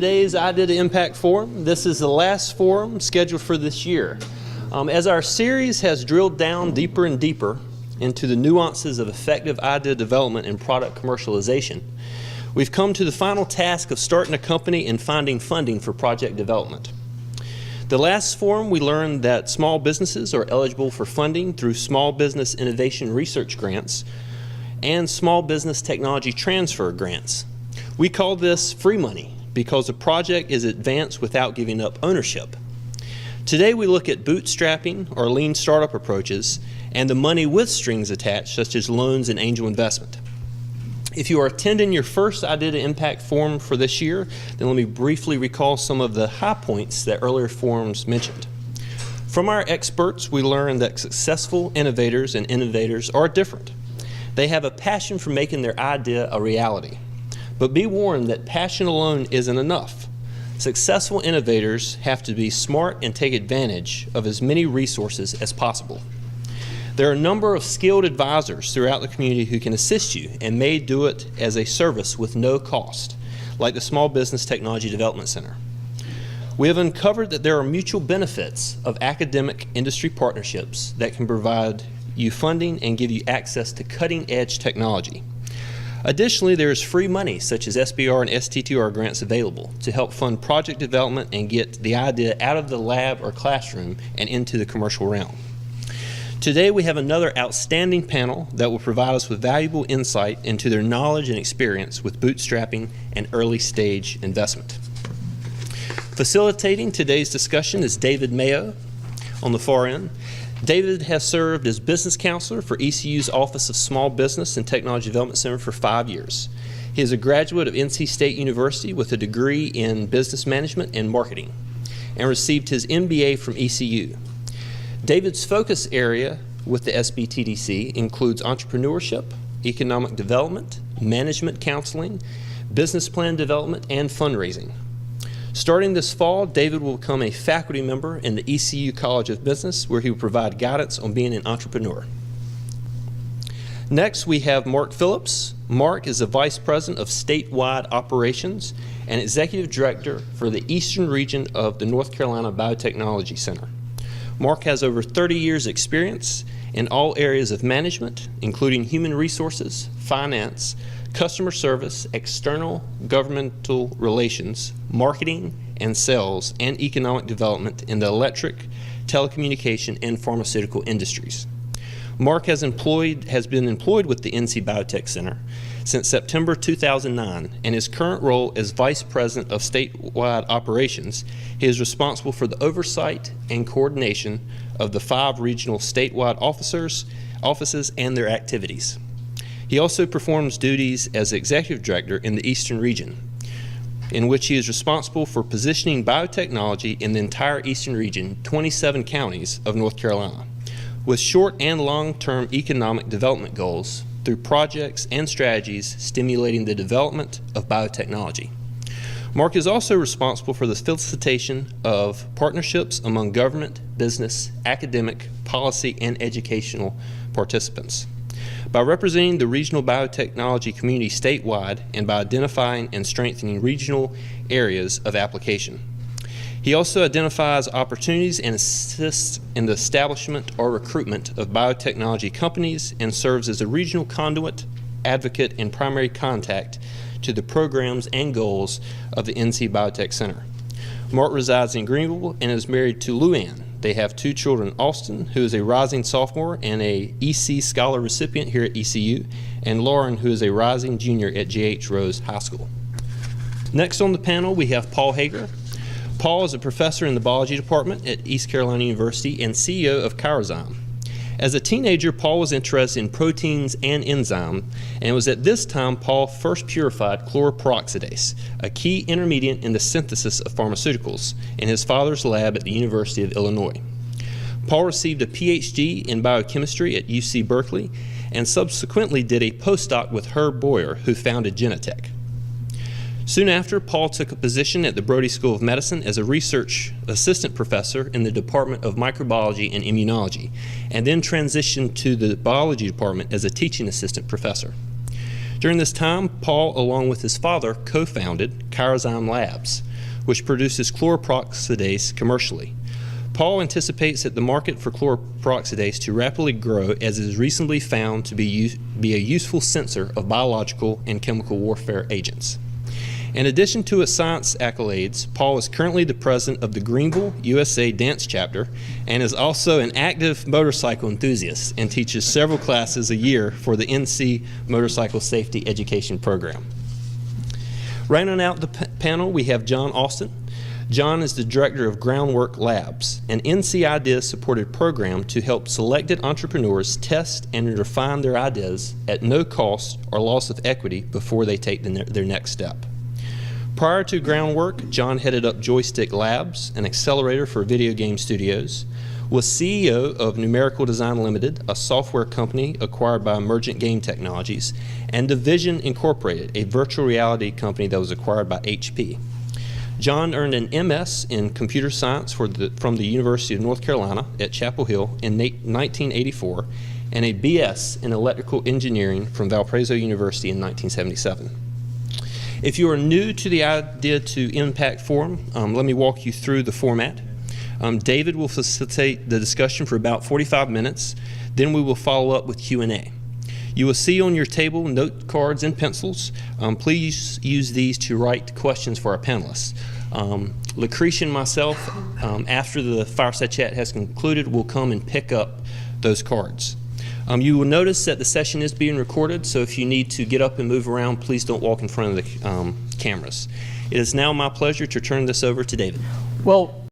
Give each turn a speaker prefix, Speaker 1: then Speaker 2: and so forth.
Speaker 1: Today's Idea to Impact Forum. This is the last forum scheduled for this year. As our series has drilled down deeper and deeper into the nuances of effective idea development and product commercialization, we've come to the final task of starting a company and finding funding for project development. The last forum, we learned that small businesses are eligible for funding through Small Business Innovation Research Grants and Small Business Technology Transfer Grants. We call this free money because the project is advanced without giving up ownership. Today we look at bootstrapping or lean startup approaches and the money with strings attached, such as loans and angel investment. If you are attending your first Idea to Impact forum for this year, then let me briefly recall some of the high points that earlier forums mentioned. From our experts, we learned that successful innovators and innovators are different. They have a passion for making their idea a reality. But be warned that passion alone isn't enough. Successful innovators have to be smart and take advantage of as many resources as possible. There are a number of skilled advisors throughout the community who can assist you and may do it as a service with no cost, like the Small Business Technology Development Center. We have uncovered that there are mutual benefits of academic industry partnerships that can provide you funding and give you access to cutting-edge technology. Additionally, there is free money such as SBR and STTR grants available to help fund project development and get the idea out of the lab or classroom and into the commercial realm. Today we have another outstanding panel that will provide us with valuable insight into their knowledge and experience with bootstrapping and early stage investment. Facilitating today's discussion is David Mayo on the far end. David has served as business counselor for ECU's Office of Small Business and Technology Development Center for 5 years. He is a graduate of NC State University with a degree in business management and marketing and received his MBA from ECU. David's focus area with the SBTDC includes entrepreneurship, economic development, management counseling, business plan development, and fundraising. Starting this fall, David will become a faculty member in the ECU College of Business, where he will provide guidance on being an entrepreneur. Next, we have Mark Phillips. Mark is the Vice President of Statewide Operations and Executive Director for the Eastern Region of the North Carolina Biotechnology Center. Mark has over 30 years' experience in all areas of management, including human resources, finance, customer service, external governmental relations, marketing and sales, and economic development in the electric, telecommunication, and pharmaceutical industries. Mark has been employed with the NC Biotech Center since September 2009, and his current role as Vice President of Statewide Operations. He is responsible for the oversight and coordination of the 5 regional statewide offices and their activities. He also performs duties as Executive Director in the Eastern Region, in which he is responsible for positioning biotechnology in the entire Eastern Region, 27 counties of North Carolina, with short and long-term economic development goals through projects and strategies stimulating the development of biotechnology. Mark is also responsible for the facilitation of partnerships among government, business, academic, policy, and educational participants. By representing the regional biotechnology community statewide and by identifying and strengthening regional areas of application. He also identifies opportunities and assists in the establishment or recruitment of biotechnology companies and serves as a regional conduit, advocate, and primary contact to the programs and goals of the NC Biotech Center. Mark resides in Greenville and is married to Luann. They have 2 children, Austin, who is a rising sophomore and a EC Scholar recipient here at ECU, and Lauren, who is a rising junior at J.H. Rose High School. Next on the panel, we have Paul Hager. Paul is a professor in the biology department at East Carolina University and CEO of Chyrozyme. As a teenager, Paul was interested in proteins and enzyme, and it was at this time Paul first purified chloroperoxidase, a key intermediate in the synthesis of pharmaceuticals, in his father's lab at the University of Illinois. Paul received a PhD in biochemistry at UC Berkeley and subsequently did a postdoc with Herb Boyer, who founded Genentech. Soon after, Paul took a position at the Brody School of Medicine as a research assistant professor in the Department of Microbiology and Immunology, and then transitioned to the biology department as a teaching assistant professor. During this time, Paul, along with his father, co-founded Chyrozyme Labs, which produces chloroperoxidase commercially. Paul anticipates that the market for chloroperoxidase to rapidly grow as it is recently found to be a useful sensor of biological and chemical warfare agents. In addition to his science accolades, Paul is currently the president of the Greenville, USA Dance Chapter and is also an active motorcycle enthusiast and teaches several classes a year for the NC Motorcycle Safety Education Program. Rounding out the panel, we have John Austin. John is the director of Groundwork Labs, an NC Ideas-supported program to help selected entrepreneurs test and refine their ideas at no cost or loss of equity before they take their next step. Prior to Groundwork, John headed up Joystick Labs, an accelerator for video game studios, was CEO of Numerical Design Limited, a software company acquired by Emergent Game Technologies, and Division Incorporated, a virtual reality company that was acquired by HP. John earned an MS in computer science from the University of North Carolina at Chapel Hill in 1984, and a BS in electrical engineering from Valparaiso University in 1977. If you are new to the Idea to Impact Forum, let me walk you through the format. David will facilitate the discussion for about 45 minutes. Then we will follow up with Q&A. You will see on your table note cards and pencils. Please use these to write questions for our panelists. Lucretia and myself, after the fireside chat has concluded, will come and pick up those cards. You will notice that the session is being recorded, so if you need to get up and move around, please don't walk in front of the cameras. It is now my pleasure to turn this over to David.
Speaker 2: Well,